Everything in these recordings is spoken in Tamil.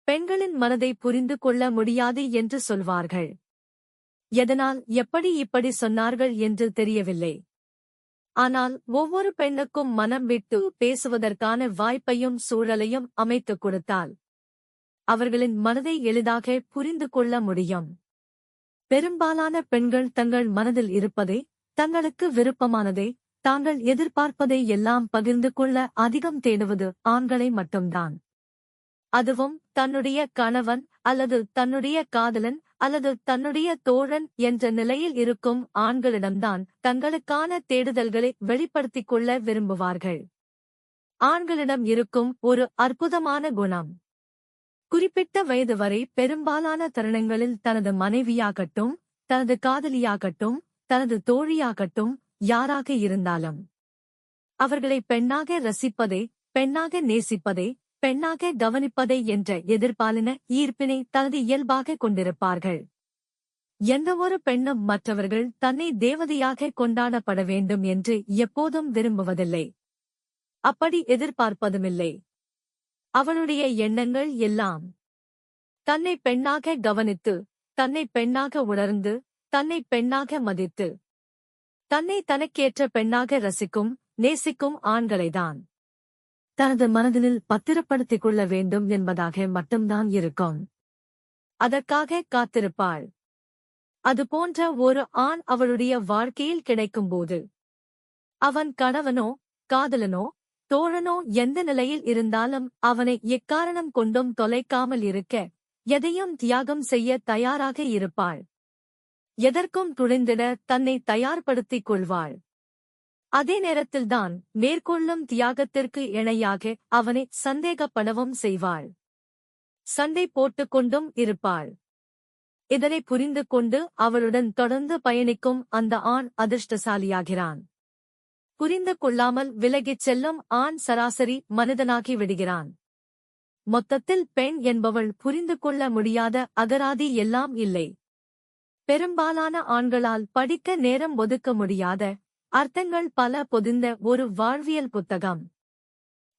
பெண்களின் மனதை புரிந்து கொள்ள முடியாது என்று சொல்வார்கள். எதனால் இப்படி சொன்னார்கள் என்று தெரியவில்லை. ஆனால் ஒவ்வொரு பெண்ணுக்கும் மனம் விட்டு பேசுவதற்கான வாய்ப்பையும் சூழலையும் அமைத்துக் கொடுத்தால் அவர்களின் மனதை எளிதாக புரிந்து கொள்ள முடியும். பெரும்பாலான பெண்கள் தங்கள் மனதில் இருப்பதை, தங்களுக்கு விருப்பமானதை, தாங்கள் எதிர்பார்ப்பதை எல்லாம் பகிர்ந்து கொள்ள அதிகம் தேடுவது ஆண்களை மட்டும்தான். அதுவும் தன்னுடைய கணவன் அல்லது தன்னுடைய காதலன் அல்லது தன்னுடைய தோழன் என்ற நிலையில் இருக்கும் ஆண்களிடம்தான் தங்களுக்கான தேடுதல்களை வெளிப்படுத்திக் கொள்ள விரும்புவார்கள். ஆண்களிடம் இருக்கும் ஒரு அற்புதமான குணம், குறிப்பிட்ட வயது வரை பெரும்பாலான தருணங்களில் தனது மனைவியாகட்டும், தனது காதலியாகட்டும், தனது தோழியாகட்டும், யாராக இருந்தாலும் அவர்களை பெண்ணாக ரசிப்பதை, பெண்ணாக நேசிப்பதை, பெண்ணாக கவனிப்பதை என்ற எதிர்பாலின ஈர்ப்பினை தனது இயல்பாக கொண்டிருப்பார்கள். எந்தவொரு பெண்ணும் மற்றவர்கள் தன்னை தேவதையாக கொண்டாடப்பட வேண்டும் என்று எப்போதும் விரும்புவதில்லை. அப்படி எதிர்பார்ப்பதுமில்லை. அவளுடைய எண்ணங்கள் எல்லாம் தன்னை பெண்ணாக கவனித்து, தன்னை பெண்ணாக உணர்ந்து, தன்னை பெண்ணாக மதித்து, தன்னை தனக்கேற்ற பெண்ணாக ரசிக்கும், நேசிக்கும் ஆண்களைதான் தனது மனதில் பத்திரப்படுத்திக் கொள்ள வேண்டும் என்பதாக மட்டும்தான் இருக்கும். அதற்காக காத்திருப்பாள். அதுபோன்ற ஒரு ஆண் அவளுடைய வாழ்க்கையில் கிடைக்கும்போது அவன் கணவனோ, காதலனோ, தோழனோ எந்த நிலையில் இருந்தாலும் அவனை எக்காரணம் கொண்டும் தொலைக்காமல் இருக்க எதையும் தியாகம் செய்ய தயாராக இருப்பாள். எதற்கும் துணிந்திட தன்னை தயார்படுத்திக் கொள்வாள். அதே நேரத்தில்தான் மேற்கொள்ளும் தியாகத்திற்கு இணையாக அவனை சந்தேகப்படவும் செய்வாள். சண்டை போட்டுக்கொண்டும் இருப்பாள். இதனை புரிந்து கொண்டு அவளுடன் தொடர்ந்து பயணிக்கும் அந்த ஆண் அதிர்ஷ்டசாலியாகிறான். புரிந்து கொள்ளாமல் விலகிச் செல்லும் ஆண் சராசரி மனிதனாகி விடுகிறான். மொத்தத்தில் பெண் என்பவள் புரிந்து கொள்ள முடியாத அகராதி எல்லாம் இல்லை. பெரும்பாலான ஆண்களால் படிக்க நேரம் ஒதுக்க முடியாத அர்த்தங்கள் பல பொதிந்த ஒரு வாழ்வியல் புத்தகம்.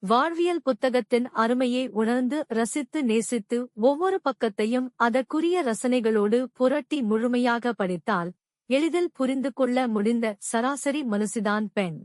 வாழ்வியல் புத்தகத்தின் அருமையை உணர்ந்து ரசித்து நேசித்து ஒவ்வொரு பக்கத்தையும் அதற்குரிய ரசனைகளோடு புரட்டி முழுமையாக படித்தால் எளிதில் புரிந்து கொள்ள முடிந்த சராசரி மனுஷிதான் பெண்.